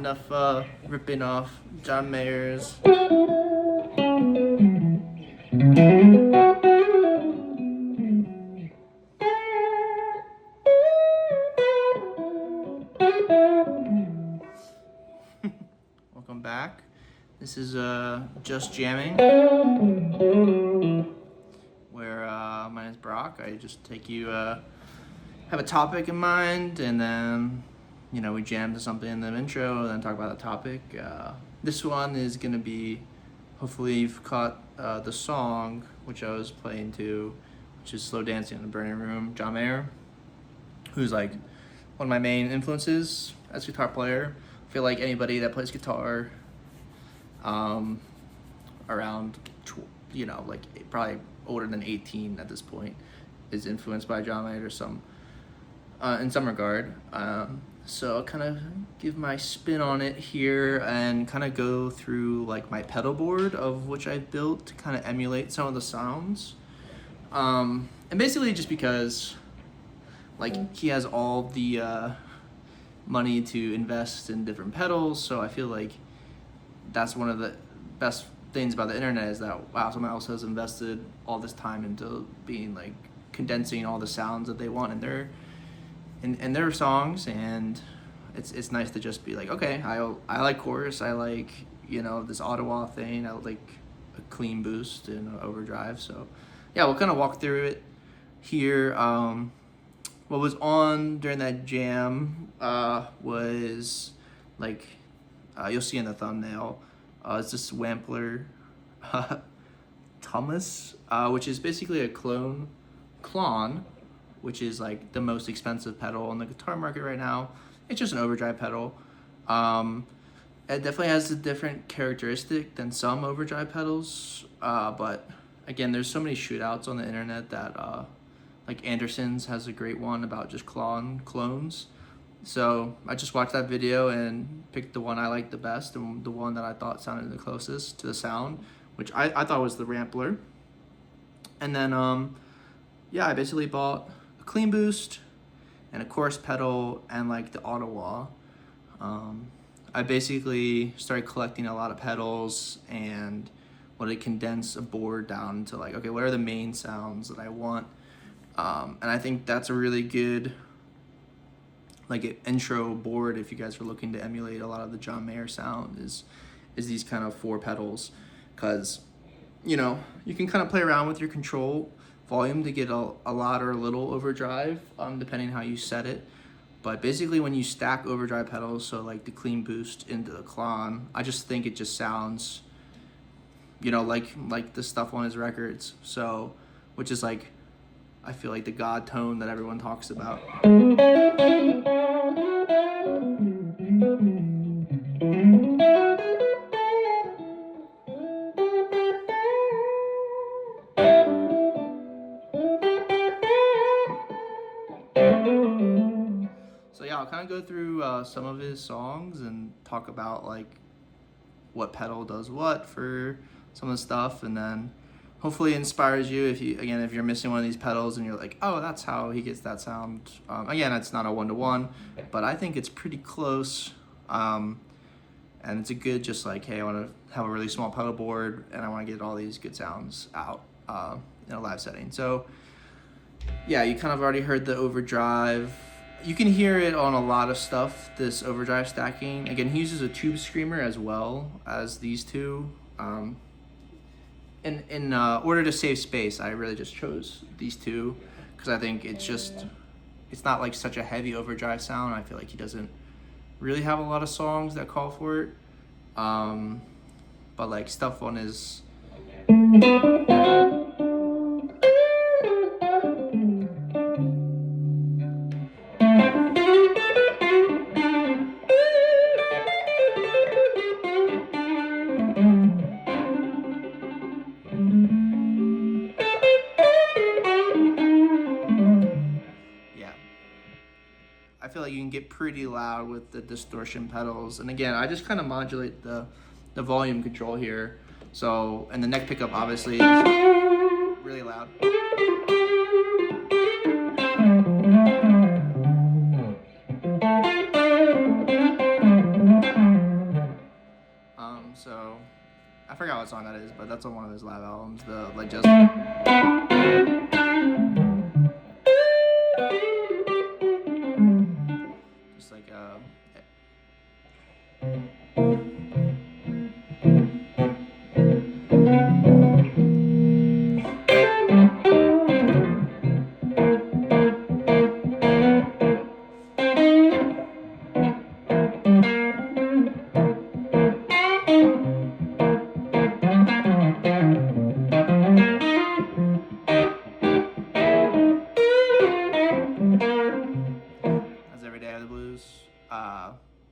enough ripping off John Mayer's. Welcome back. This is Just Jamming, where my name is Brock. I just take you, have a topic in mind, and then, you know, we jam to something in the intro, and then talk about the topic. This one is going to be, hopefully you've caught the song, which I was playing to, which is Slow Dancing in the Burning Room, John Mayer, who's like one of my main influences as a guitar player. I feel like anybody that plays guitar around, you know, like probably older than 18 at this point is influenced by John Mayer in some regard. So I'll kind of give my spin on it here and kind of go through like my pedal board of which I've built to kind of emulate some of the sounds. And basically just because like he has all the money to invest in different pedals, so I feel like that's one of the best things about the internet is that, wow, someone else has invested all this time into being like condensing all the sounds that they want in their songs, and it's nice to just be like, okay, I like chorus, I like, you know, this Ottawa thing, I like a clean boost and an overdrive. So yeah, we'll kind of walk through it here. What was on during that jam was like, you'll see in the thumbnail, it's this Wampler Thomas, which is basically a Klon, which is like the most expensive pedal on the guitar market right now. It's just an overdrive pedal. It definitely has a different characteristic than some overdrive pedals, but again, there's so many shootouts on the internet that like Anderson's has a great one about just clones. So I just watched that video and picked the one I liked the best and the one that I thought sounded the closest to the sound, which I thought was the Wampler. And then yeah, I basically bought a clean boost and a chorus pedal and like the Ottawa. I basically started collecting a lot of pedals and wanted to condense a board down to like, okay, what are the main sounds that I want? And I think that's a really good like an intro board if you guys are looking to emulate a lot of the John Mayer sound is these kind of 4 pedals, because you know you can kind of play around with your control volume to get a lot or a little overdrive depending how you set it. But basically when you stack overdrive pedals, so like the clean boost into the Klon, I just think it just sounds, you know, like the stuff on his records. So which is like, I feel like the God tone that everyone talks about. So yeah, I'll kind of go through some of his songs and talk about like what pedal does what for some of the stuff, and then hopefully inspires you if you're missing one of these pedals and you're like, oh, that's how he gets that sound. Again, it's not a 1-to-1, but I think it's pretty close. And it's a good, just like, hey, I want to have a really small pedal board and I want to get all these good sounds out in a live setting. So yeah, you kind of already heard the overdrive. You can hear it on a lot of stuff, this overdrive stacking. Again, he uses a tube screamer as well as these two. In order to save space, I really just chose these two because I think it's not like such a heavy overdrive sound. I feel like he doesn't really have a lot of songs that call for it. But like stuff on his I feel like you can get pretty loud with the distortion pedals. And again, I just kind of modulate the volume control here. So, and the neck pickup obviously is really loud. So I forgot what song that is, but that's on one of his live albums. The like just like that's Every Day of the Blues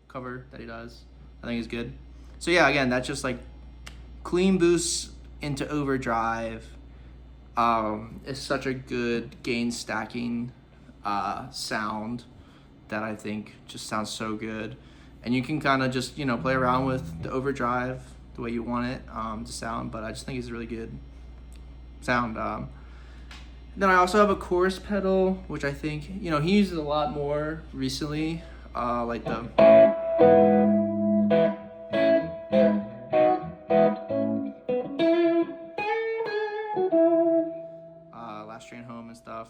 cover that he does. I think is good. So yeah, again, that's just like clean boosts into overdrive. It's such a good gain stacking sound that I think just sounds so good. And you can kind of just, you know, play around with the overdrive the way you want it to sound, but I just think it's a really good sound. Then I also have a chorus pedal, which I think, you know, he uses a lot more recently, like the Last Train Home and stuff.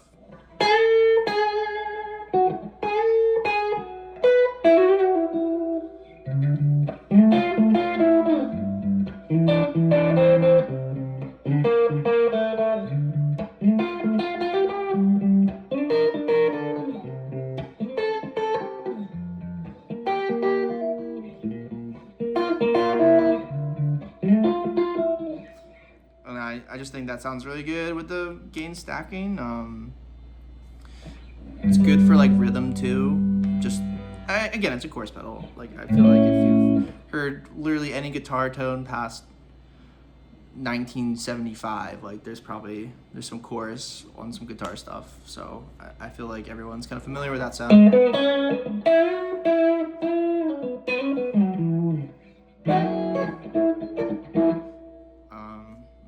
And I just think that sounds really good with the gain stacking. It's good for like rhythm too. Again, it's a chorus pedal. Like I feel like if you've heard literally any guitar tone past 1975, like there's some chorus on some guitar stuff. So I feel like everyone's kind of familiar with that sound.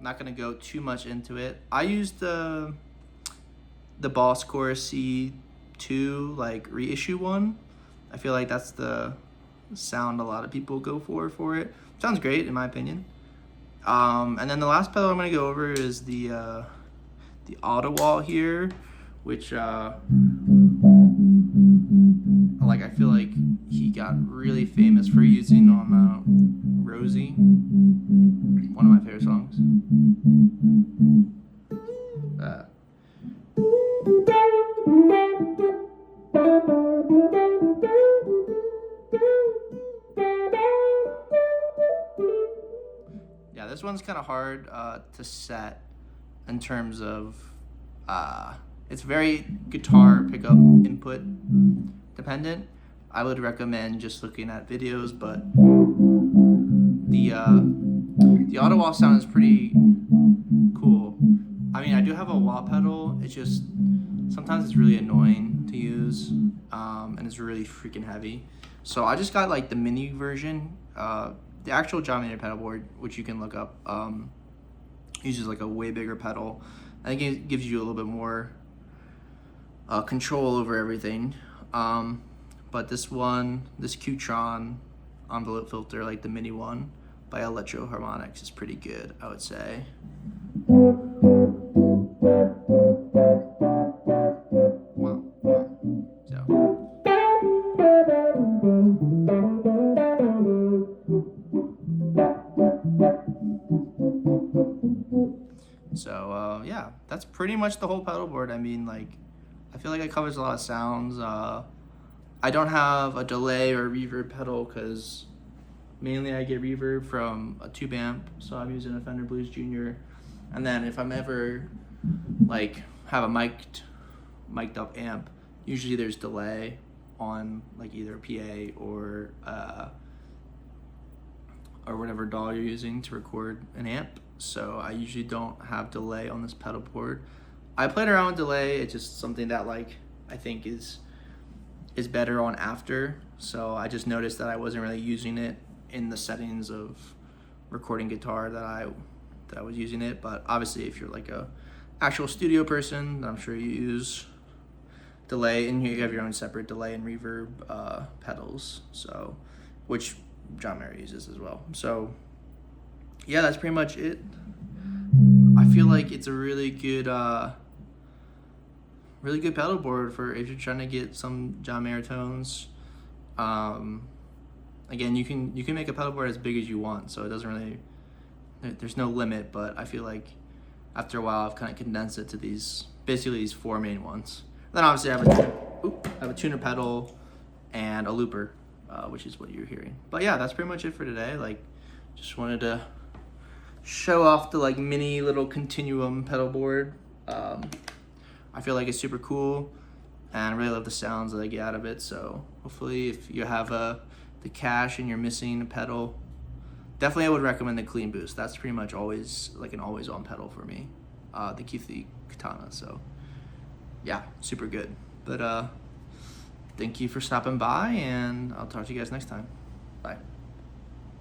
Not gonna go too much into it. I used the Boss Chorus C2 like reissue one. I feel like that's the sound a lot of people go for it. Sounds great in my opinion. And then the last pedal I'm gonna go over is the Wall here, which like I feel like he got really famous for using on Rosie, one of my favorite songs. Yeah, this one's kind of hard to set in terms of it's very guitar pickup input dependent. I would recommend just looking at videos, but the Wall sound is pretty cool. I mean, I do have a wah pedal. It's just sometimes it's really annoying to use, and it's really freaking heavy. So I just got like the mini version. The actual John Mayer pedal board, which you can look up, uses like a way bigger pedal. I think it gives you a little bit more control over everything. But this Qtron envelope filter, like the mini one by Electro Harmonics, is pretty good, I would say. So yeah, that's pretty much the whole pedal board. I mean, like, I feel like it covers a lot of sounds. I don't have a delay or reverb pedal because mainly I get reverb from a tube amp, so I'm using a Fender Blues Junior. And then if I'm ever like have a mic'd up amp, usually there's delay on like either a PA or whatever DAW you're using to record an amp. So I usually don't have delay on this pedal board. I played around with delay. It's just something that like I think is better on after. So I just noticed that I wasn't really using it in the settings of recording guitar that I was using it. But obviously if you're like a actual studio person, I'm sure you use delay, and you have your own separate delay and reverb pedals, so which John Mayer uses as well. So yeah, that's pretty much it. I feel like it's a really good pedal board for if you're trying to get some John Mayer tones. Again, you can make a pedal board as big as you want, so it doesn't really, there's no limit, but I feel like after a while I've kind of condensed it to basically these 4 main ones. Then obviously I have a tuner pedal and a looper, which is what you're hearing. But yeah, that's pretty much it for today. Like, just wanted to show off the like mini little continuum pedal board. I feel like it's super cool, and I really love the sounds that I get out of it. So hopefully, if you have the cash and you're missing a pedal, definitely I would recommend the Clean Boost. That's pretty much always like an always-on pedal for me, the Keithy Katana. So yeah, super good. But thank you for stopping by, and I'll talk to you guys next time. Bye.